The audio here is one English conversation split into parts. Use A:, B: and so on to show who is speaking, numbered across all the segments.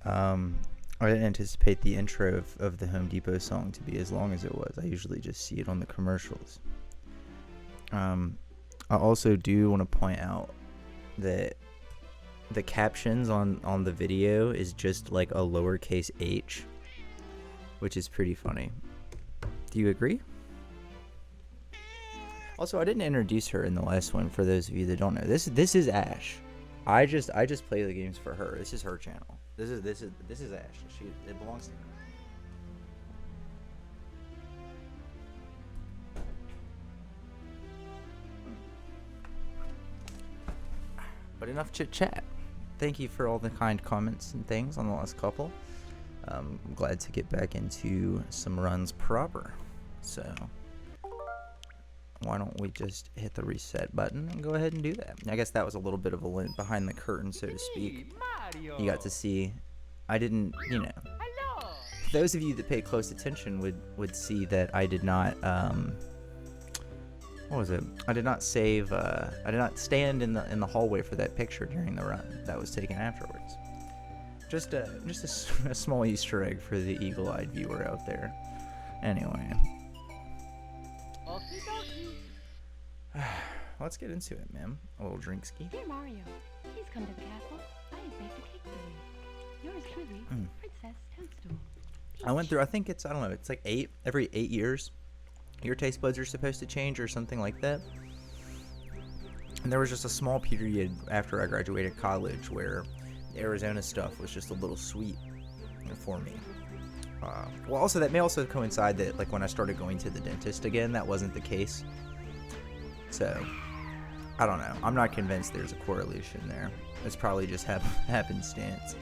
A: I didn't anticipate the intro of the Home Depot song to be as long as it was. I usually just see it on the commercials. I also do want to point out that the captions on the video is just like a lowercase h, which is pretty funny. Do you agree? Also, I didn't introduce her in the last one. For those of you that don't know, this is Ash. I just play the games for her. This is her channel. This is Ash. It belongs to her. But enough chit chat. Thank you for all the kind comments and things on the last couple. I'm glad to get back into some runs proper. So why don't we just hit the reset button and go ahead and do that. I guess that was a little bit of a lint behind the curtain, so to speak. You got to see, I didn't, those of you that pay close attention would see that I did not, what was it? I did not save, I did not stand in the hallway for that picture during the run. That was taken afterwards. Just a small Easter egg for the eagle-eyed viewer out there. Anyway. Let's get into it, man. A little drink ski.
B: Dear Mario, please come to the castle. I have baked a cake for you. Yours truly, Princess Toadstool.
A: I went through, I think it's, I don't know, it's like every 8 years, your taste buds are supposed to change or something like that. And there was just a small period after I graduated college where Arizona stuff was just a little sweet for me. Well, also, that may also coincide that, like, when I started going to the dentist again, that wasn't the case. So, I don't know. I'm not convinced there's a correlation there. It's probably just happenstance.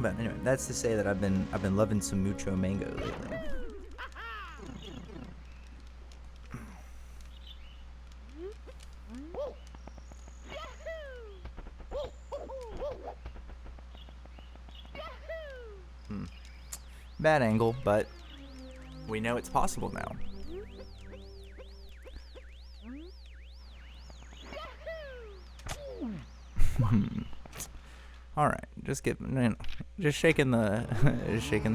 A: But anyway, that's to say that I've been loving some mucho mango lately. Bad angle, but we know it's possible now. All right, just shaking the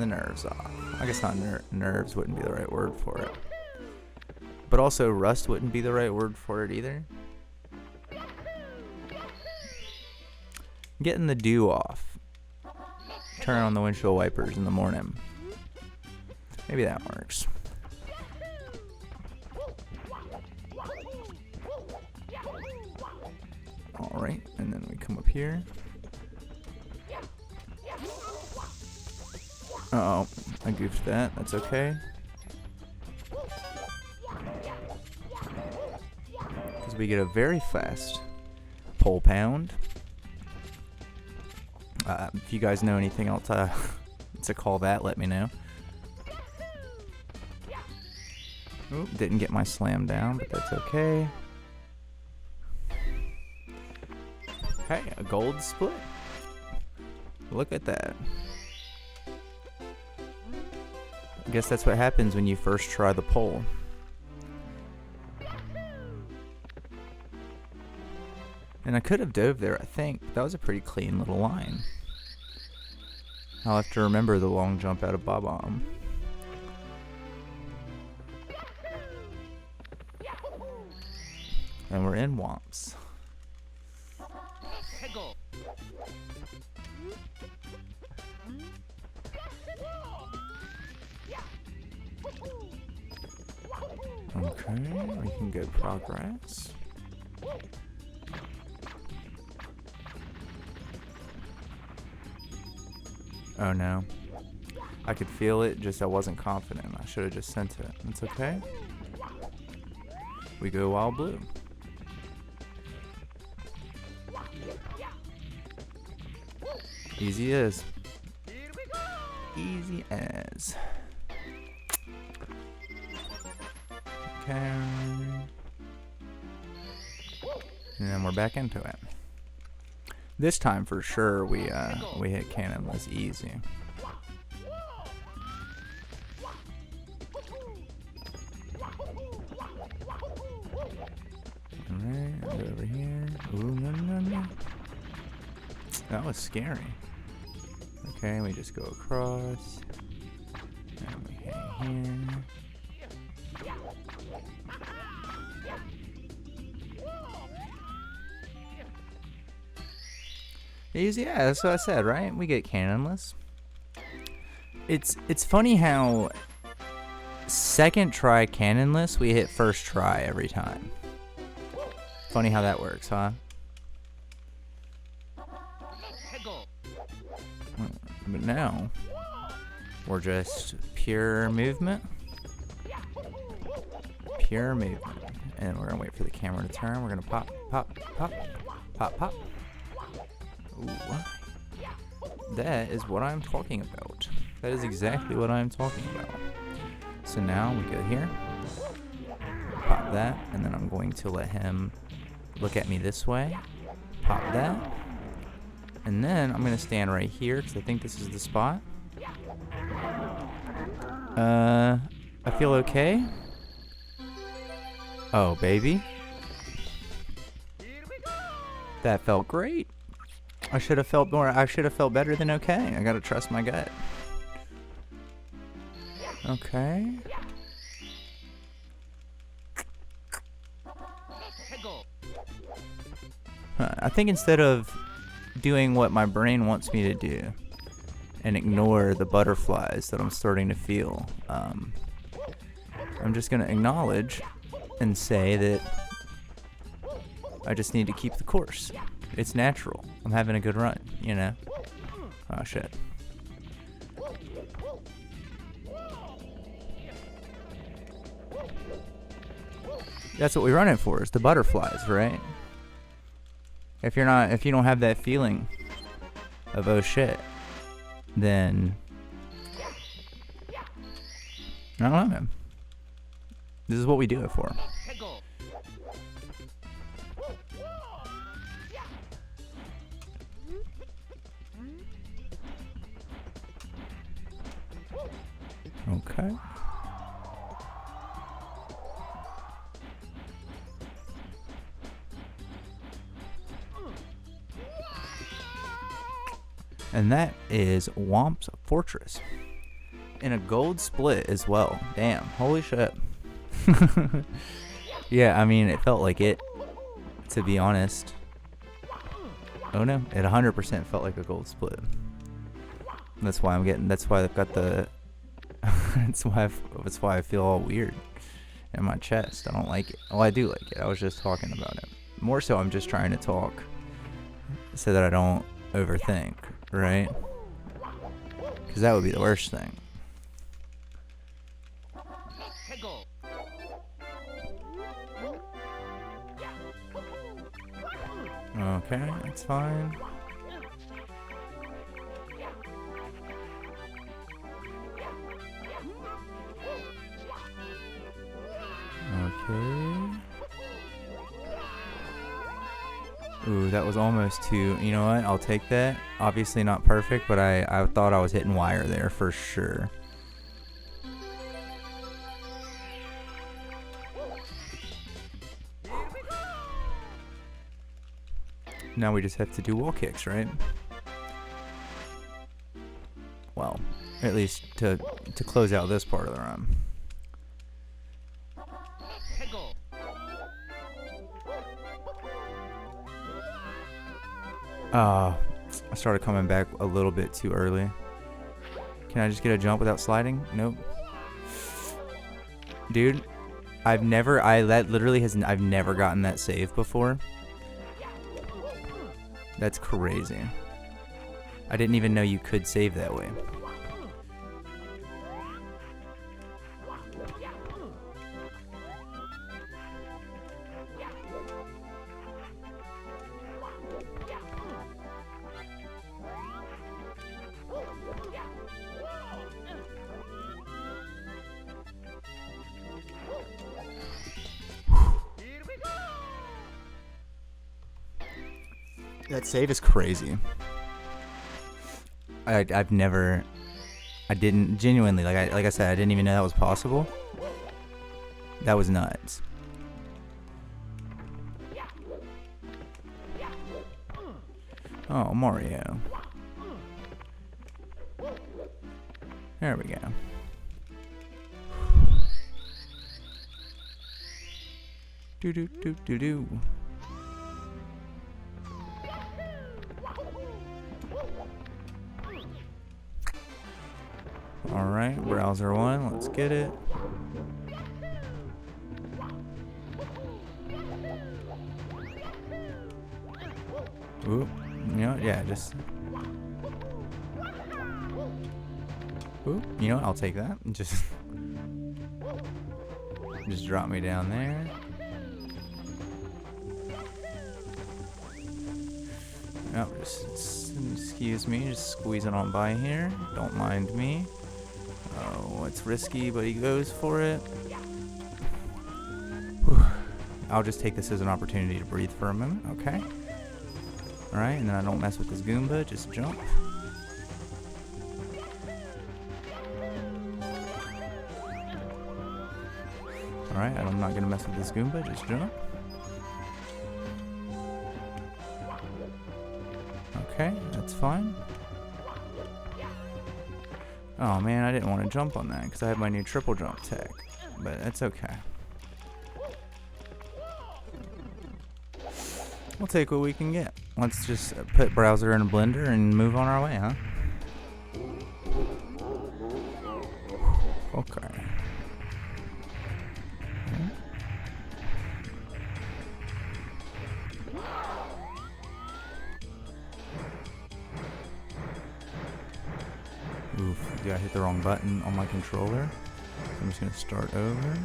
A: nerves off. I guess not nerves wouldn't be the right word for it, but also rust wouldn't be the right word for it either. Getting the dew off. Turn on the windshield wipers in the morning. Maybe that works. Alright, and then we come up here. Uh-oh, I goofed that. That's okay. Because we get a very fast pole pound. If you guys know anything else to call that, let me know. Oop, didn't get my slam down, but that's okay. Hey, a gold split. Look at that. I guess that's what happens when you first try the pole. And I could have dove there, I think, but that was a pretty clean little line. I'll have to remember the long jump out of Bob-omb. And we're in Womps. Okay, making good progress. Oh no. I could feel it, just I wasn't confident. I should have just sent it. It's okay. We go wild blue. Easy as. Easy as. Okay. And then we're back into it. This time for sure we hit cannonless easy. Alright, over here. Ooh, no. That was scary. Okay, we just go across. And we hang here. Easy, yeah, that's what I said, right? We get cannonless. It's funny how second try cannonless, we hit first try every time. Funny how that works, huh? But now, we're just pure movement. Pure movement. And we're gonna wait for the camera to turn. We're gonna pop, pop, pop, pop, pop. Ooh. That is what I'm talking about. That is exactly what I'm talking about. So now we go here. Pop that, and then I'm going to let him look at me this way. Pop that. And then I'm going to stand right here because I think this is the spot. I feel okay. Oh, baby. That felt great. I should have felt more. I should have felt better than okay. I got to trust my gut. Okay. I think instead of doing what my brain wants me to do and ignore the butterflies that I'm starting to feel, I'm just going to acknowledge and say that I just need to keep the course. It's natural. I'm having a good run, you know? Oh, shit. That's what we run it for, is the butterflies, right? If you don't have that feeling of oh shit, then I don't know, man. This is what we do it for. Okay. And that is Womp's Fortress. In a gold split as well. Damn, holy shit. Yeah, I mean, it felt like it, to be honest. Oh no, it 100% felt like a gold split. That's why I've got the, that's why I feel all weird in my chest. I don't like it. Oh, I do like it. I was just talking about it. More so, I'm just trying to talk so that I don't overthink. Right? Because that would be the worst thing. Okay, that's fine. Okay. Ooh, that was almost too. You know what? I'll take that. Obviously not perfect, but I thought I was hitting wire there for sure. Now we just have to do wall kicks, right? Well, at least to close out this part of the run. I started coming back a little bit too early. Can I just get a jump without sliding? Nope. Dude, I've never gotten that save before. That's crazy. I didn't even know you could save that way. That save is crazy. I didn't genuinely, like I said, I didn't even know that was possible. That was nuts. Oh, Mario. There we go. Do do do do do. All right, browser 1, let's get it. Ooh, you know, yeah, just. Ooh, you know what? I'll take that. Just drop me down there. Oh, just excuse me, just squeezing on by here. Don't mind me. Oh, it's risky, but he goes for it. Whew. I'll just take this as an opportunity to breathe for a moment. Okay. All right, and then I don't mess with this Goomba. Just jump. Alright, I'm not gonna mess with this Goomba, just jump. Okay, that's fine. Oh man, I didn't want to jump on that because I have my new triple jump tech, but that's okay. We'll take what we can get. Let's just put browser in a blender and move on our way, huh? Okay. Oof, yeah, I hit the wrong button on my controller. So I'm just gonna start over.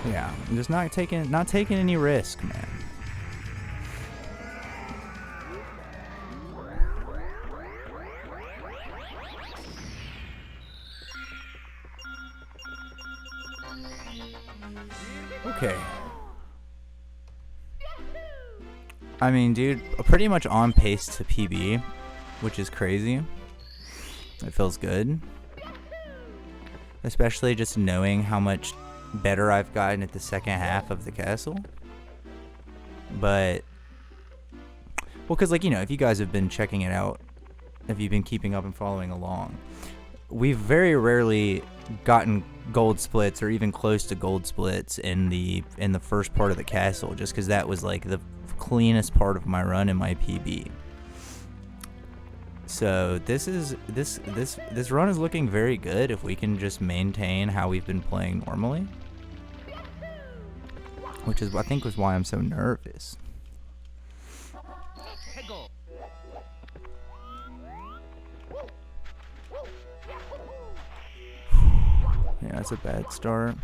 A: Yeah, I'm just not taking any risk, man. Okay. I mean, dude, pretty much on pace to PB, which is crazy. It feels good. Especially just knowing how much better I've gotten at the second half of the castle. But, well, because, like, you know, if you guys have been checking it out, if you've been keeping up and following along, we've very rarely gotten gold splits or even close to gold splits in the first part of the castle, just because that was like the cleanest part of my run in my PB. So this run is looking very good if we can just maintain how we've been playing normally, which is I think was why I'm so nervous. Yeah, that's a bad start.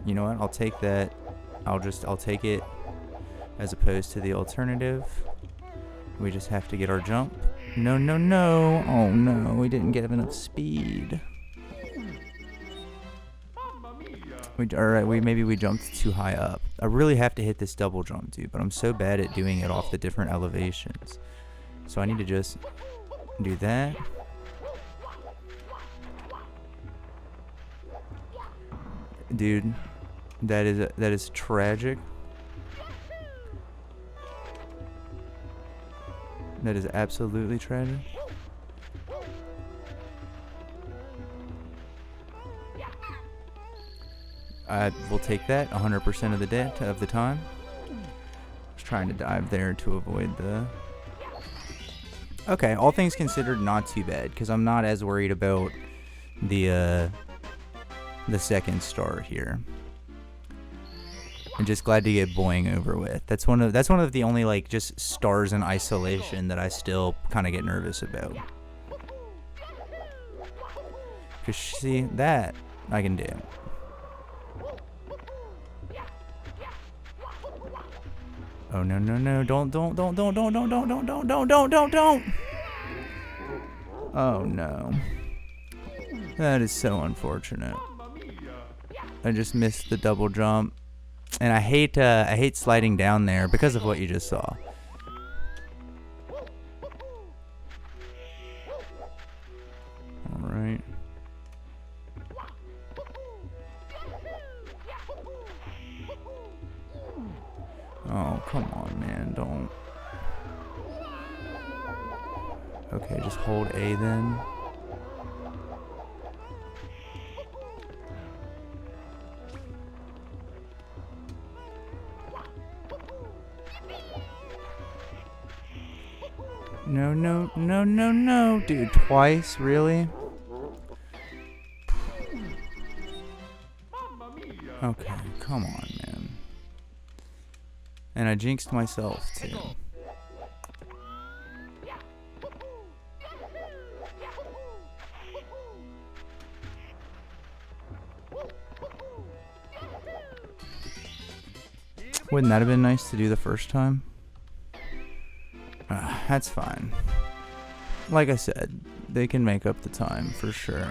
A: You know what? I'll take that. I'll take it as opposed to the alternative. We just have to get our jump. No, no, no. Oh no, we didn't get enough speed. Maybe we jumped too high up. I really have to hit this double jump, dude, but I'm so bad at doing it off the different elevations. So I need to just do that. Dude, that is tragic. That is absolutely tragic. I will take that 100% of the time. Just trying to dive there to avoid the. Okay, all things considered, not too bad because I'm not as worried about the second star here. I'm just glad to get Boing over with. That's one of the only like just stars in isolation that I still kind of get nervous about. Cause see that I can do. Oh no no no! Don't! Oh no! That is so unfortunate. I just missed the double jump, and I hate sliding down there because of what you just saw. All right. Oh, come on, man. Don't. Okay, just hold A then. No, no, no, no, no. Dude, twice? Really? Okay, come on, man. And I jinxed myself, too. Wouldn't that have been nice to do the first time? That's fine. Like I said, they can make up the time for sure.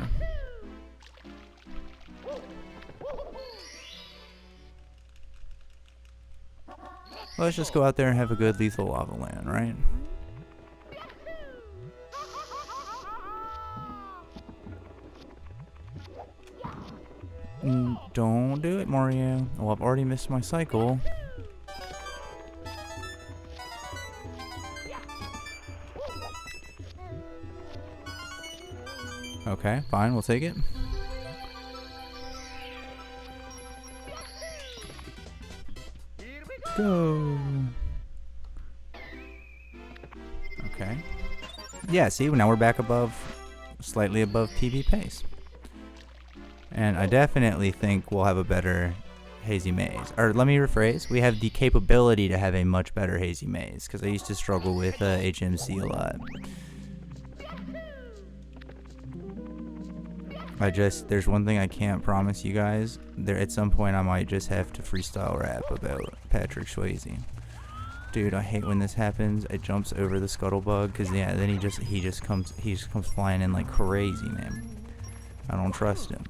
A: Let's just go out there and have a good lethal lava land, right? Don't do it, Mario. Well, I've already missed my cycle. Okay, fine, we'll take it. Go. Okay. Yeah, see, now we're back above, slightly above PB pace. And I definitely think we'll have a better hazy maze. Or let me rephrase, we have the capability to have a much better hazy maze, because I used to struggle with HMC a lot. There's one thing I can't promise you guys. At some point I might just have to freestyle rap about Patrick Swayze. Dude, I hate when this happens. It jumps over the scuttlebug, because yeah, then he just comes flying in like crazy, man. I don't trust him.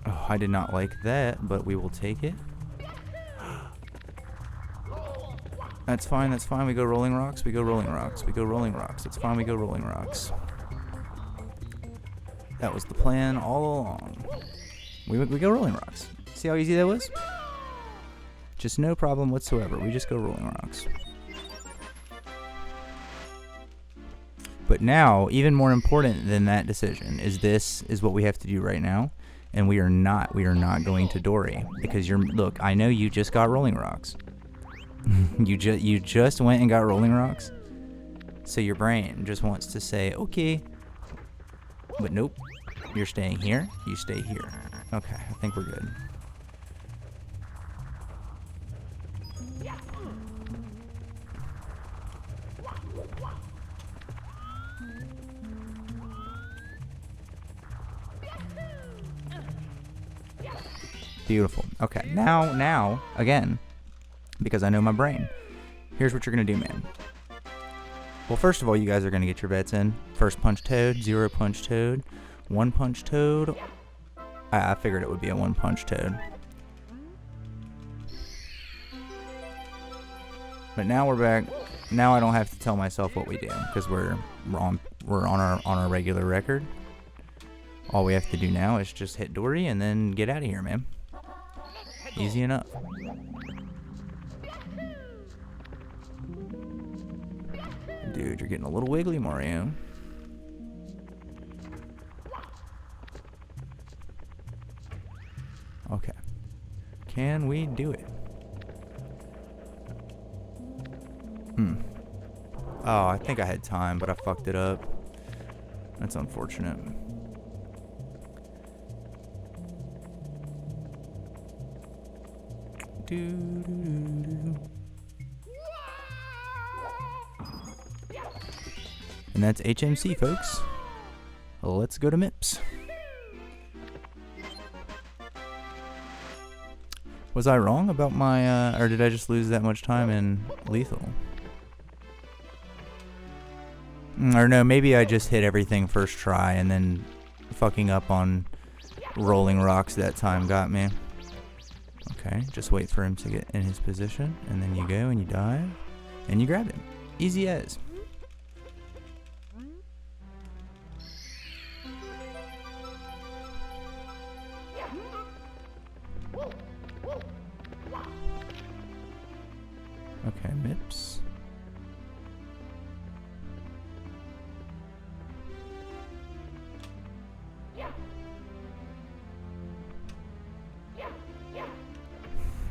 A: Oh, I did not like that, but we will take it. That's fine, that's fine. We go rolling rocks, we go rolling rocks, we go rolling rocks. It's fine, we go rolling rocks. That was the plan all along. We go rolling rocks. See how easy that was? Just no problem whatsoever. We just go rolling rocks. But now, even more important than that decision is what we have to do right now. And we are not going to Dory, because look, I know you just got rolling rocks. you just went and got rolling rocks. So your brain just wants to say, okay. But nope. You're staying here. You stay here. Okay, I think we're good. Beautiful. Okay, now, again, because I know my brain, here's what you're going to do, man. Well, first of all, you guys are going to get your bets in. First punch toad, zero punch toad, one punch toad. I figured it would be a one punch toad. But now we're back. Now I don't have to tell myself what we do, because we're on our regular record. All we have to do now is just hit Dory and then get out of here, man. Easy enough. Dude, you're getting a little wiggly, Mario. Okay. Can we do it? Oh, I think I had time, but I fucked it up. That's unfortunate. And that's HMC, folks. Let's go to MIPS. Was I wrong about my, or did I just lose that much time in lethal? Or no, maybe I just hit everything first try and then fucking up on rolling rocks that time got me. Okay, just wait for him to get in his position, and then you go and you dive, and you grab him. Easy as. MIPS.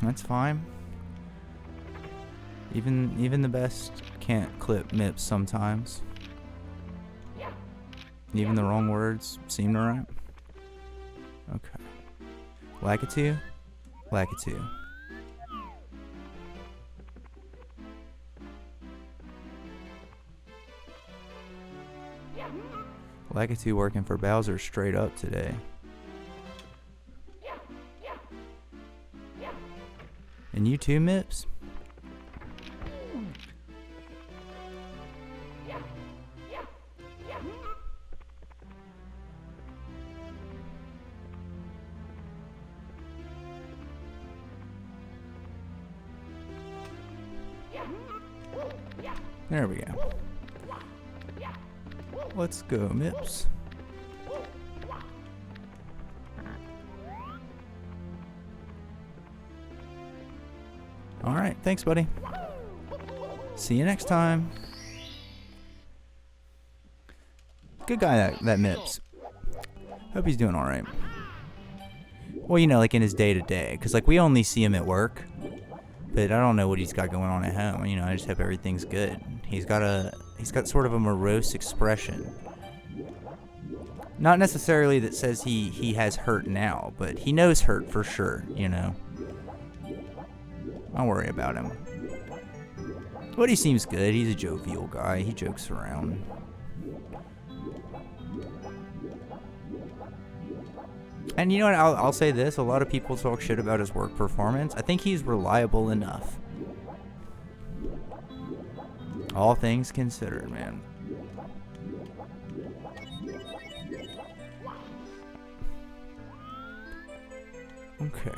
A: That's fine. Even the best can't clip MIPS sometimes. Even the wrong words seem to rhyme. Okay. Lakitu. Lakitu. Lakitu working for Bowser straight up today. And you too, MIPS? There we go. Let's go, MIPS. Alright, thanks, buddy. See you next time. Good guy, that MIPS. Hope he's doing alright. Well, you know, like in his day-to-day. Because, like, we only see him at work. But I don't know what he's got going on at home. You know, I just hope everything's good. He's got sort of a morose expression. Not necessarily that says he has hurt now, but he knows hurt for sure, you know. Don't worry about him. But he seems good. He's a jovial guy. He jokes around. And you know what, I'll say this, a lot of people talk shit about his work performance. I think he's reliable enough. All things considered, man. Okay.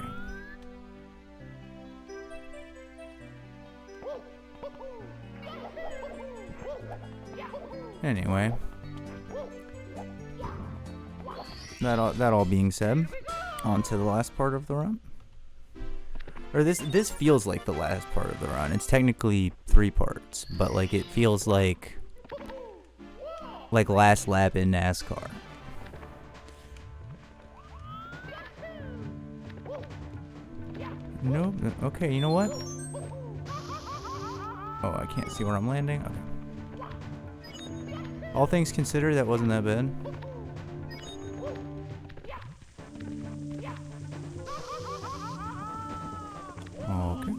A: Anyway. That all being said, on to the last part of the run. Or this feels like the last part of the run. It's technically 3 parts, but like it feels like last lap in NASCAR. Nope. Okay, you know what? Oh, I can't see where I'm landing. Okay. All things considered, that wasn't that bad. Okay.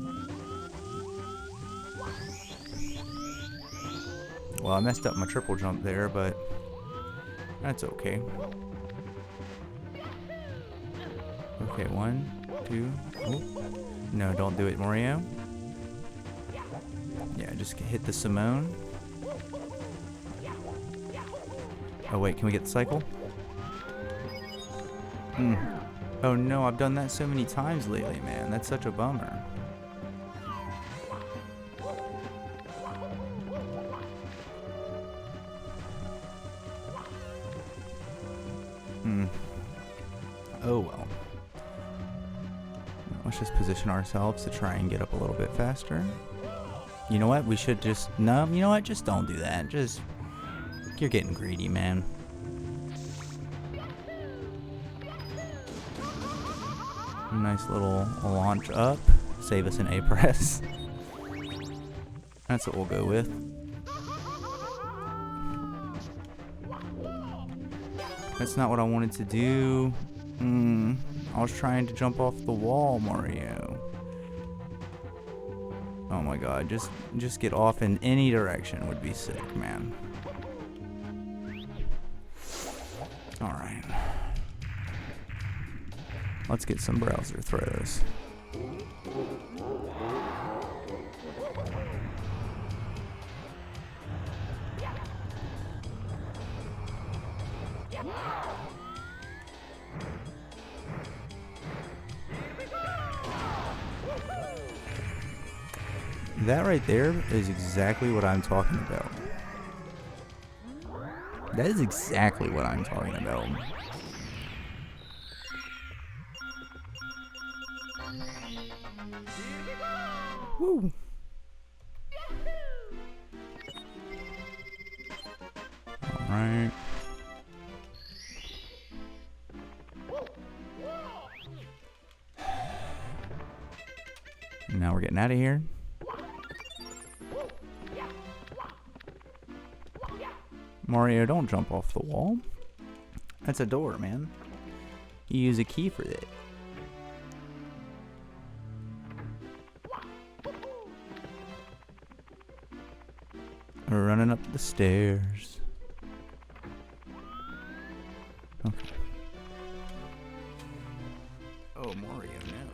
A: Well, I messed up my triple jump there, but that's okay. Okay, 1, 2. Oh. No, don't do it, Mario. Yeah, just hit the Simone. Oh wait, can we get the cycle? Oh no, I've done that so many times lately, man. That's such a bummer. Oh well. Let's just position ourselves to try and get up a little bit faster. You know what? We should just... No, you know what? Just don't do that. Just... You're getting greedy, man. Nice little launch up. Save us an A press. That's what we'll go with. That's not what I wanted to do. I was trying to jump off the wall, Mario. Oh my god, just get off in any direction would be sick, man. Alright. Let's get some browser throws. That right there is exactly what I'm talking about. That is exactly what I'm talking about. Woo. Now we're getting out of here. Mario, don't jump off the wall. That's a door, man. You use a key for that. We're running up the stairs. Okay. Oh, Mario, no.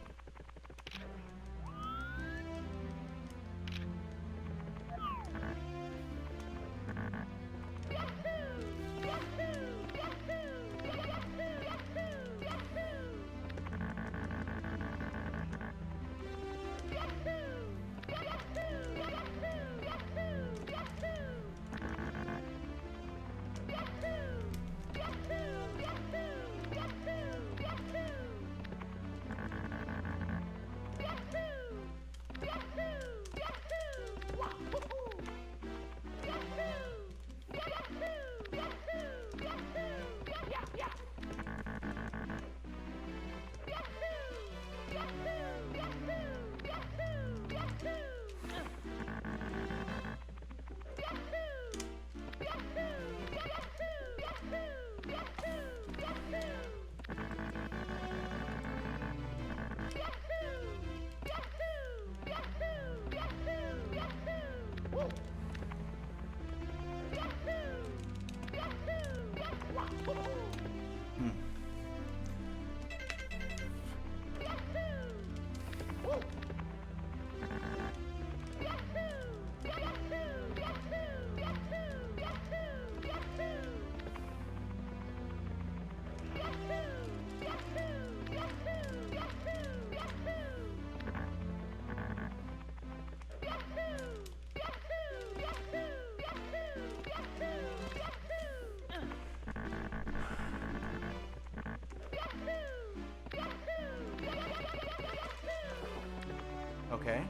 A: Okay.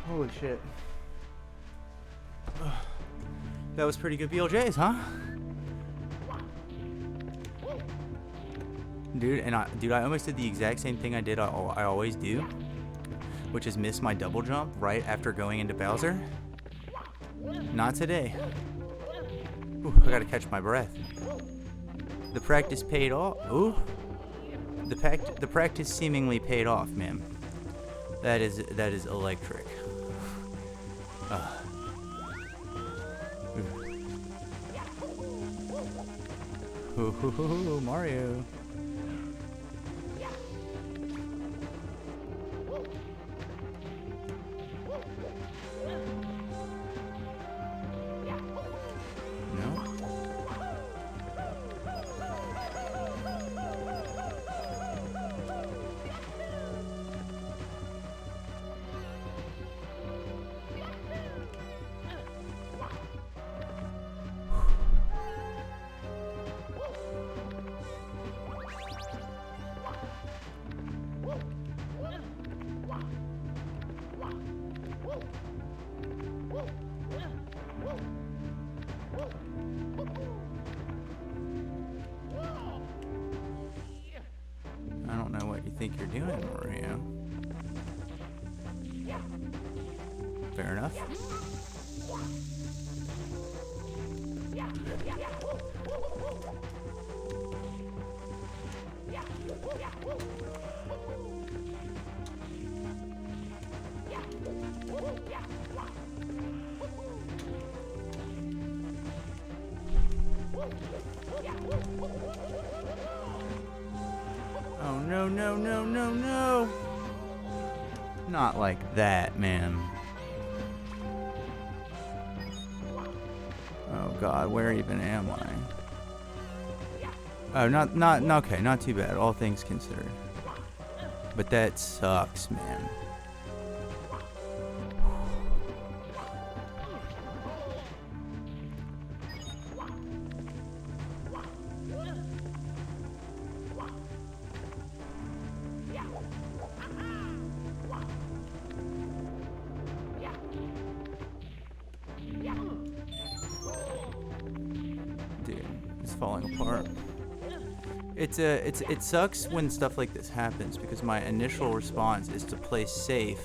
A: Holy shit. That was pretty good BLJs, huh? Dude, I almost did the exact same thing I always do, which is miss my double jump right after going into Bowser. Not today. Ooh, I gotta catch my breath. The practice paid off. Ooh. The practice seemingly paid off, man. That is electric. Ooh, Mario. No. I don't know what you think you're doing, Mario. Fair enough. Oh, no, no, no, no, no. Not like that, man. Oh God, where even am I? Oh, okay, not too bad, all things considered. But that sucks, man. Dude, it's falling apart. It sucks when stuff like this happens because my initial response is to play safe,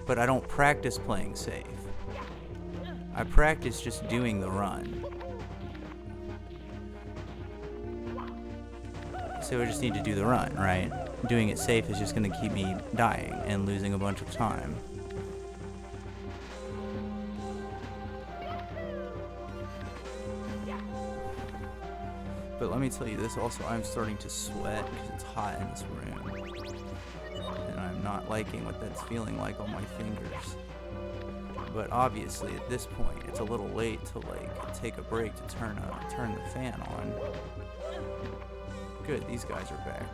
A: but I don't practice playing safe. I practice just doing the run. So I just need to do the run, right? Doing it safe is just going to keep me dying and losing a bunch of time. But let me tell you this also, I'm starting to sweat because it's hot in this room. And I'm not liking what that's feeling like on my fingers. But obviously at this point, it's a little late to like take a break to turn the fan on. Good, these guys are back.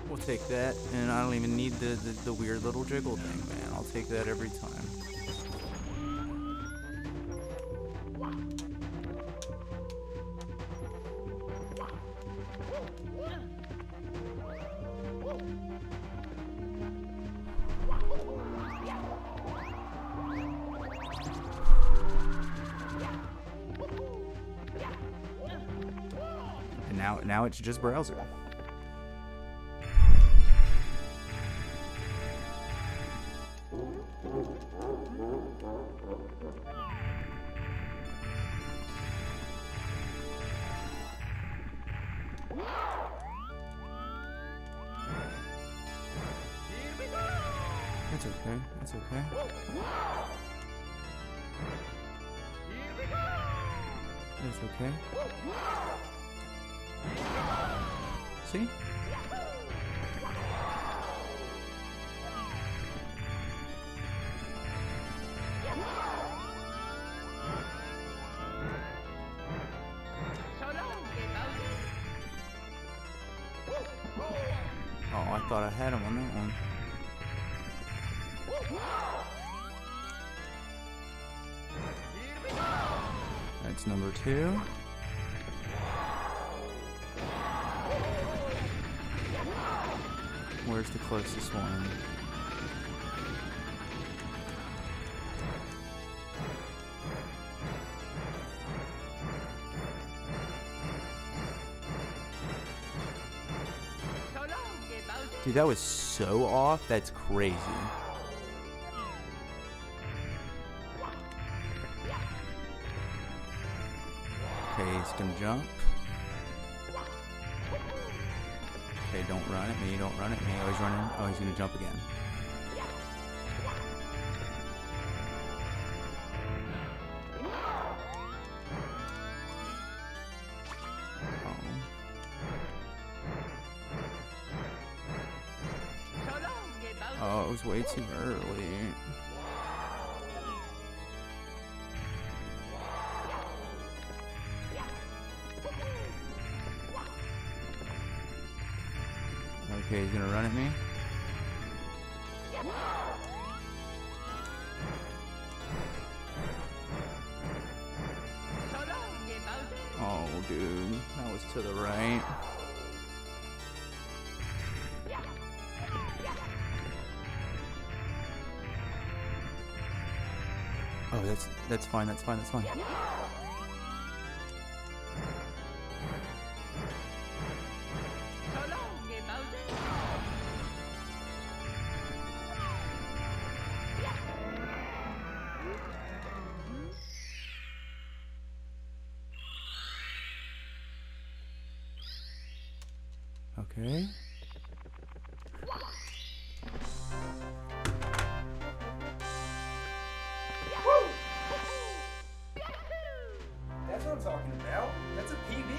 A: We'll take that, and I don't even need the weird little jiggle thing, man. I'll take that every time. And now it's just browser. That's okay. That's okay. That's okay. See? Oh, I thought I had him on that one. That's number 2. Where's the closest one? Dude, that was so off. That's crazy. Okay, he's gonna jump. Okay, don't run at me, don't run at me. Oh, he's running. Oh, he's gonna jump again. Oh, it was way too early. Okay, he's gonna run at me. Oh, dude, that was to the right. Oh, that's fine. That's fine. That's fine.
B: So long, Game Bowser.
A: Okay. That's what I'm talking about. That's a PB.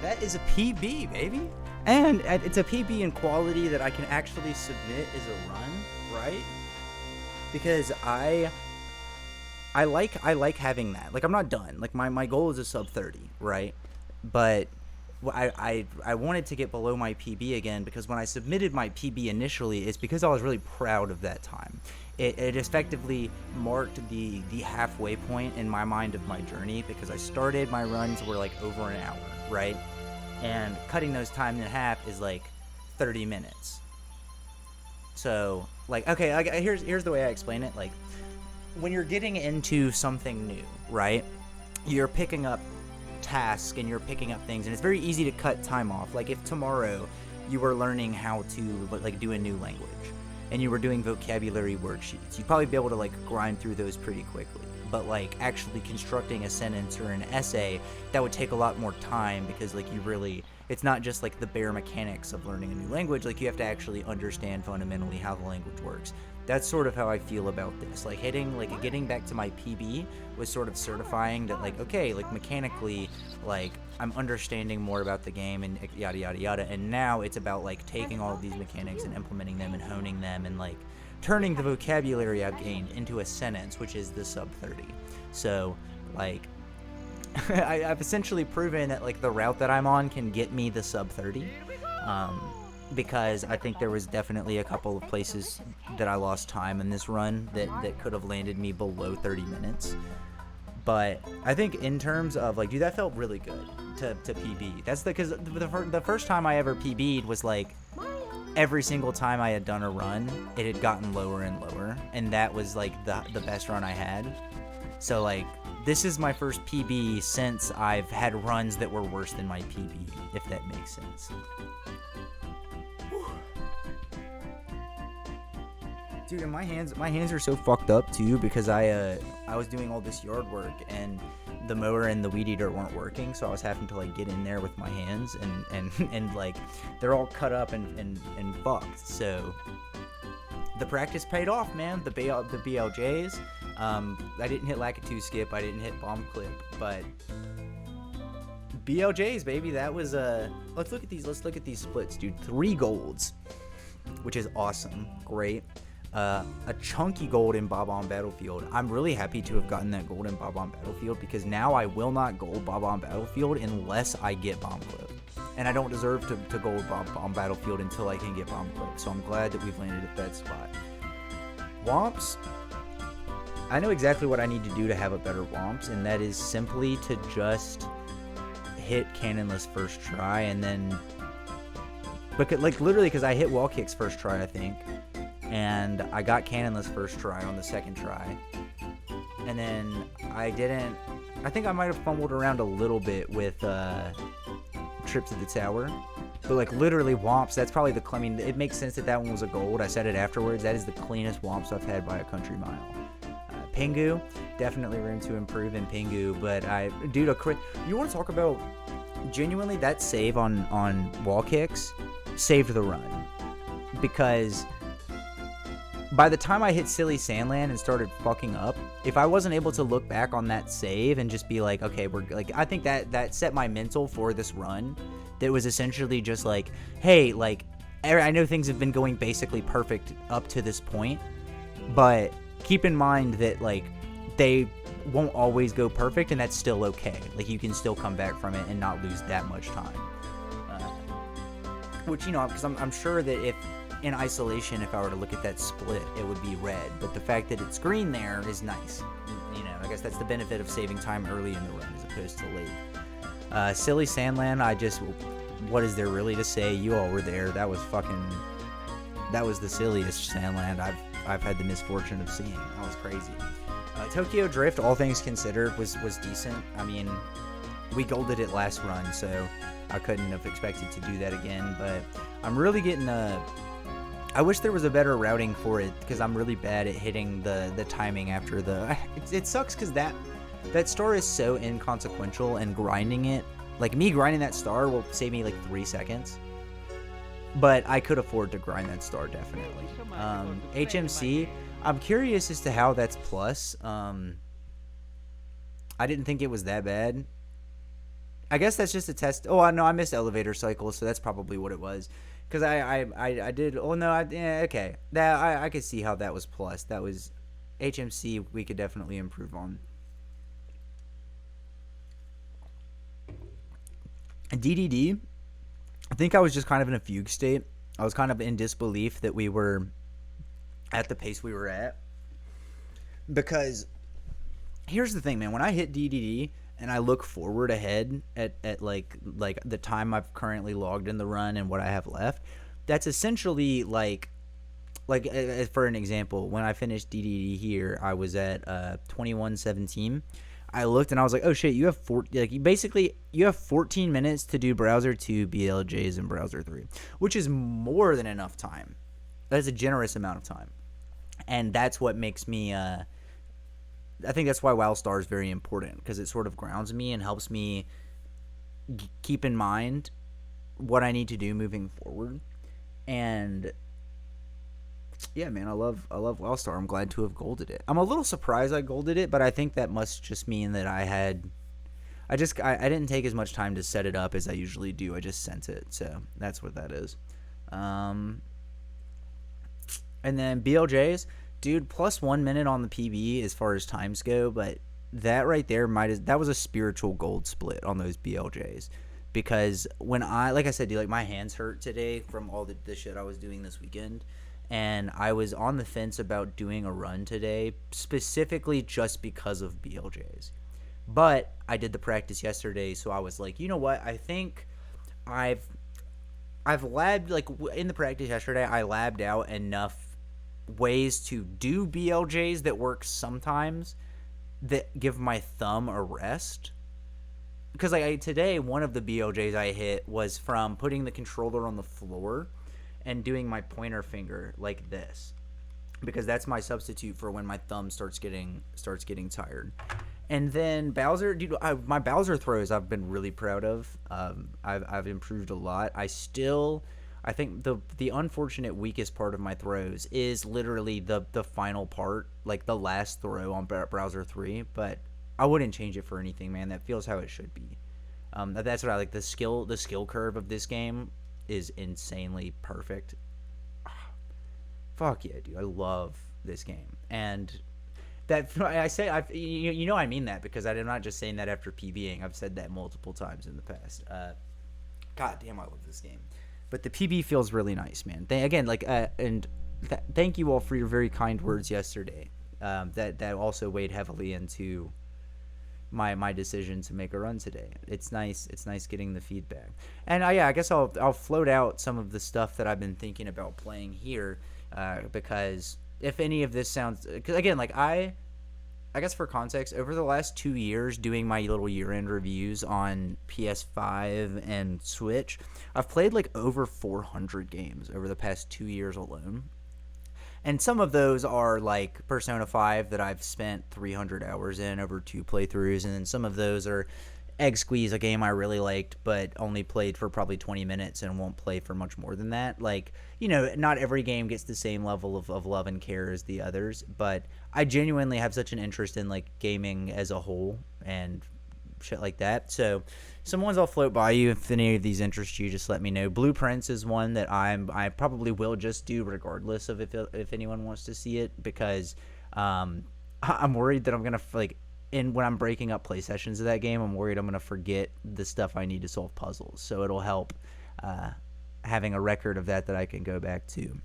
A: That is a PB, baby. And it's a PB in quality that I can actually submit as a run, right? Because I like having that. Like, I'm not done. Like, my goal is a sub 30, right? But I wanted to get below my PB again, because when I submitted my PB initially, it's because I was really proud of that time. It effectively marked the halfway point in my mind of my journey, because I started, my runs were like over an hour, right? And cutting those time in half is like 30 minutes. So, like, okay, here's the way I explain it. Like, when you're getting into something new, right, you're picking up tasks and you're picking up things, and it's very easy to cut time off. Like, if tomorrow you were learning how to, like, do a new language and you were doing vocabulary worksheets, you'd probably be able to, like, grind through those pretty quickly. But, like, actually constructing a sentence or an essay, that would take a lot more time, because, like, it's not just, like, the bare mechanics of learning a new language. Like, you have to actually understand fundamentally how the language works. That's sort of how I feel about this. Like, getting back to my PB was sort of certifying that, like, okay, like, mechanically, like, I'm understanding more about the game and yada yada yada. And now it's about, like, taking all of these mechanics and implementing them and honing them and, like, turning the vocabulary I've gained into a sentence, which is the sub 30. So, like, I've essentially proven that, like, the route that I'm on can get me the sub 30. Because I think there was definitely a couple of places that I lost time in this run that could have landed me below 30 minutes. But I think in terms of, like, dude, that felt really good to PB. That's because the first time I ever PB'd was, like, every single time I had done a run, it had gotten lower and lower. And that was, like, the best run I had. So, like, this is my first PB since I've had runs that were worse than my PB, if that makes sense. Dude, and my hands are so fucked up too, because I was doing all this yard work and the mower and the weed eater weren't working, so I was having to, like, get in there with my hands and like, they're all cut up and fucked. So the practice paid off, man. The BLJs. I didn't hit Lakitu skip. I didn't hit bomb clip, but BLJs, baby. That was Let's look at these splits, dude. 3 golds, which is awesome. Great. A chunky gold in Bob-omb Battlefield. I'm really happy to have gotten that gold in Bob-omb Battlefield, because now I will not gold Bob-omb Battlefield unless I get bomb clip. And I don't deserve to gold Bob-omb Battlefield until I can get bomb clip. So I'm glad that we've landed at that spot. Womps. I know exactly what I need to do to have a better Womps, and that is simply to just hit cannonless first try, and then, because I hit wall kicks first try, I think, and I got cannonless first try on the second try, and then I think I might have fumbled around a little bit with trips to the tower, but, like, literally Womps, that's probably it makes sense that one was a gold. I said it afterwards. That is the cleanest Womps I've had by a country mile. Pingu, definitely room to improve in Pingu, but you want to talk about genuinely that save on wall kicks saved the run, because by the time I hit Silly Sandland and started fucking up, if I wasn't able to look back on that save and just be like, okay, I think that set my mental for this run. That was essentially just like, hey, like, I know things have been going basically perfect up to this point, but keep in mind that, like, they won't always go perfect, and that's still okay. Like, you can still come back from it and not lose that much time. Which, you know, because I'm sure that if in isolation, if I were to look at that split, it would be red. But the fact that it's green there is nice. You know, I guess that's the benefit of saving time early in the run as opposed to late. Silly Sandland, what is there really to say? You all were there. That was the silliest Sandland I've I've had the misfortune of seeing. That was crazy. Tokyo Drift, all things considered, was decent. I mean, we golded it last run, so I couldn't have expected to do that again. But I'm really getting I wish there was a better routing for it, because I'm really bad at hitting the timing after the. It sucks because that star is so inconsequential, and grinding it, like me grinding that star will save me like 3 seconds. But I could afford to grind that star, definitely. HMC, I'm curious as to how that's plus. I didn't think it was that bad. I guess that's just a test. Oh, no, I missed elevator cycles, so that's probably what it was. Because I did. Oh, no, okay. I could see how that was plus. That was HMC, we could definitely improve on. DDD, I think I was just kind of in a fugue state. I was kind of in disbelief that we were at the pace we were at. Because here's the thing, man. When I hit DDD and I look forward ahead at like the time I've currently logged in the run and what I have left, that's essentially like for an example, when I finished DDD here, I was at 21:17. I looked and I was like, oh shit, you have 14 minutes to do browser 2 BLJs and browser 3, which is more than enough time. That's a generous amount of time. And that's what makes me I think that's why WowStar is very important, because it sort of grounds me and helps me keep in mind what I need to do moving forward. And yeah, man, I love WildStar. I'm glad to have golded it. I'm a little surprised I golded it, but I think that must just mean that I didn't take as much time to set it up as I usually do. I just sent it, so that's what that is. And then BLJs, dude, plus 1 minute on the PB as far as times go, but that right there that was a spiritual gold split on those BLJs. Because when like I said, dude, like my hands hurt today from all the shit I was doing this weekend. And I was on the fence about doing a run today, specifically just because of BLJs. But I did the practice yesterday, so I was like, you know what? I think I've labbed, like in the practice yesterday, I labbed out enough ways to do BLJs that work sometimes that give my thumb a rest. Because like today, one of the BLJs I hit was from putting the controller on the floor and doing my pointer finger like this, because that's my substitute for when my thumb starts getting tired. And then Bowser, dude, my Bowser throws I've been really proud of. I've improved a lot. I think the unfortunate weakest part of my throws is literally the final part, like the last throw on Browser 3. But I wouldn't change it for anything, man. That feels how it should be. That's what I like. The skill curve of this game is insanely perfect. Fuck yeah, dude. I love this game. And that I say, you know I mean that, because I'm not just saying that after PBing. I've said that multiple times in the past. God damn, I love this game. But the PB feels really nice, man. Thank you all for your very kind words yesterday. That also weighed heavily into my decision to make a run today. It's nice getting the feedback. And I guess I'll float out some of the stuff that I've been thinking about playing here, because if any of this sounds, because again, like I guess for context, over the last 2 years doing my little year-end reviews on PS5 and Switch, I've played like over 400 games over the past 2 years alone. And some of those are like Persona 5 that I've spent 300 hours in over 2 playthroughs. And then some of those are Egg Squeeze, a game I really liked, but only played for probably 20 minutes and won't play for much more than that. Like, you know, not every game gets the same level of love and care as the others. But I genuinely have such an interest in like gaming as a whole and shit like that. So some ones I'll float by you. If any of these interest you, just let me know. Blueprints is one that I probably will just do regardless of if anyone wants to see it, because I'm worried that I'm gonna when I'm breaking up play sessions of that game, I'm worried I'm gonna forget the stuff I need to solve puzzles. So it'll help having a record of that I can go back to.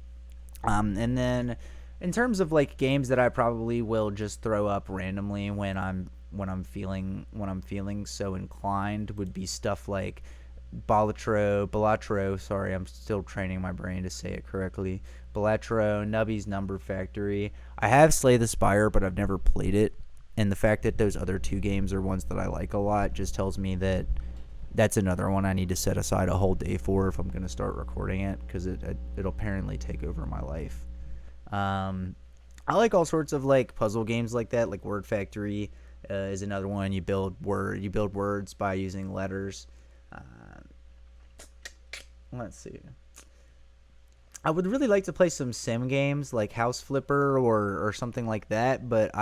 A: And then in terms of like games that I probably will just throw up randomly when I'm feeling so inclined, would be stuff like Balatro, sorry, I'm still training my brain to say it correctly. Balatro, Nubby's Number Factory. I have Slay the Spire, but I've never played it. And the fact that those other two games are ones that I like a lot just tells me that that's another one I need to set aside a whole day for if I'm going to start recording it, because it'll apparently take over my life. I like all sorts of like puzzle games like that, like Word Factory is another one. You build words by using letters. Let's see. I would really like to play some sim games like House Flipper or something like that, but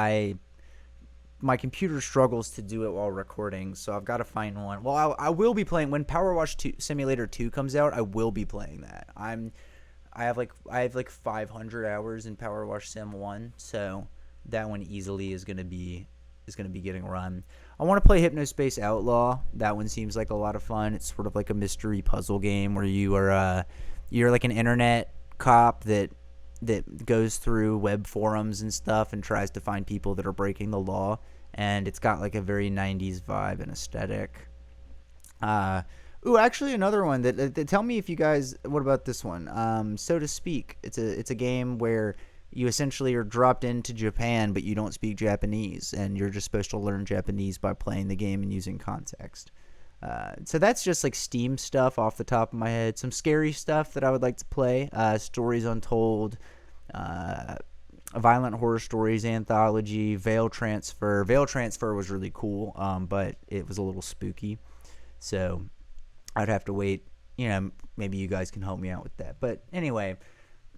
A: my computer struggles to do it while recording, so I've got to find one. Well, I will be playing when Power Wash 2 Simulator 2 comes out. I will be playing that. I have like 500 hours in Power Wash Sim 1, so that one easily is gonna be getting run. I want to play Hypnospace Outlaw. That one seems like a lot of fun. It's sort of like a mystery puzzle game where you're like an internet cop that goes through web forums and stuff and tries to find people that are breaking the law. And it's got like a very 90s vibe and aesthetic. Actually another one that tell me if you guys, what about this one? So to Speak. It's a game where you essentially are dropped into Japan, but you don't speak Japanese, and you're just supposed to learn Japanese by playing the game and using context. So that's just like Steam stuff off the top of my head. Some scary stuff that I would like to play. Stories Untold, Violent Horror Stories Anthology, Veil Transfer. Veil Transfer was really cool, but it was a little spooky. So I'd have to wait. Maybe you guys can help me out with that. But anyway,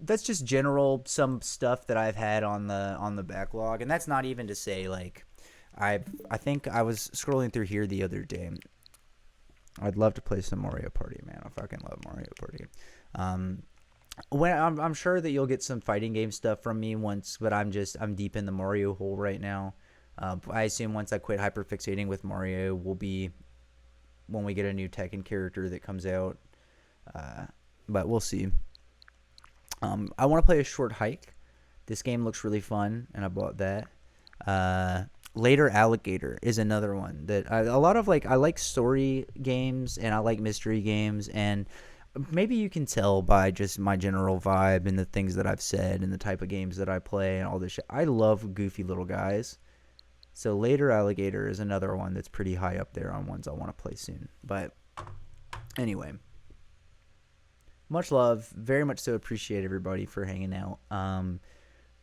A: that's just general some stuff that I've had on the backlog, and that's not even to say like I think I was scrolling through here the other day. I'd love to play some Mario Party, man. I fucking love Mario Party. When I'm sure that you'll get some fighting game stuff from me once, but I'm deep in the Mario hole right now. I assume once I quit hyperfixating with Mario will be when we get a new Tekken character that comes out. But we'll see. I want to play A Short Hike. This game looks really fun, and I bought that. Later Alligator is another one that I like story games, and I like mystery games, and maybe you can tell by just my general vibe and the things that I've said and the type of games that I play and all this shit. I love goofy little guys. So Later Alligator is another one that's pretty high up there on ones I want to play soon. But anyway, much love. Very much so appreciate everybody for hanging out.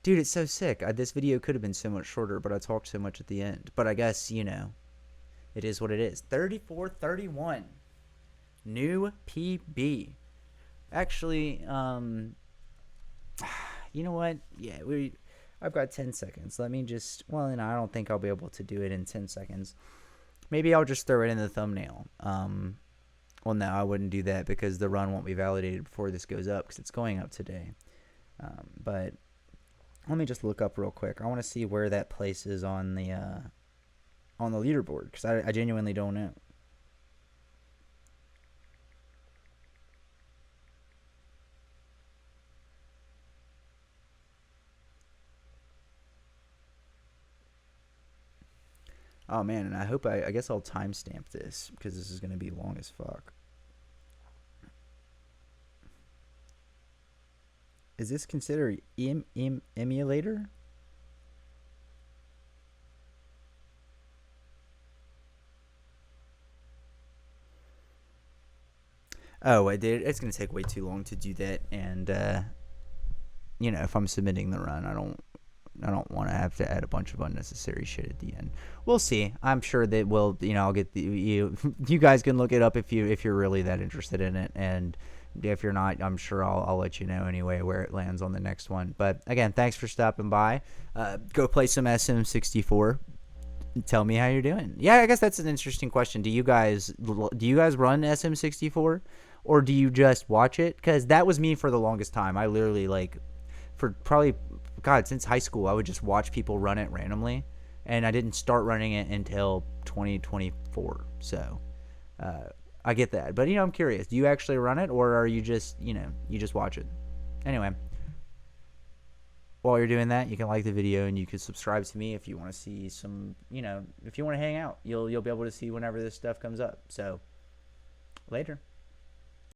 A: Dude, it's so sick. This video could have been so much shorter, but I talked so much at the end. But I guess, it is what it is. 34:31. New PB. Actually, you know what? Yeah, I've got 10 seconds. Let me just, I don't think I'll be able to do it in 10 seconds. Maybe I'll just throw it in the thumbnail. Well, no, I wouldn't do that because the run won't be validated before this goes up because it's going up today. But let me just look up real quick. I want to see where that place is on the leaderboard because I genuinely don't know. Oh man, and I hope I guess I'll timestamp this because this is going to be long as fuck. Is this considered emulator? Oh, I did. It's going to take way too long to do that, and if I'm submitting the run, I don't want to have to add a bunch of unnecessary shit at the end. We'll see. I'm sure that I'll get you guys can look it up if you're really that interested in it, and if you're not, I'm sure I'll let you know anyway where it lands on the next one. But again, thanks for stopping by. Go play some SM64. Tell me how you're doing. Yeah, I guess that's an interesting question. Do you guys run SM64 or do you just watch it? Because that was me for the longest time. I literally for probably since high school, I would just watch people run it randomly, and I didn't start running it until 2024. So I get that, but I'm curious. Do you actually run it, or are you just you just watch it? Anyway, while you're doing that, you can like the video and you can subscribe to me if you want to see some. If you want to hang out, you'll be able to see whenever this stuff comes up. So
C: Later.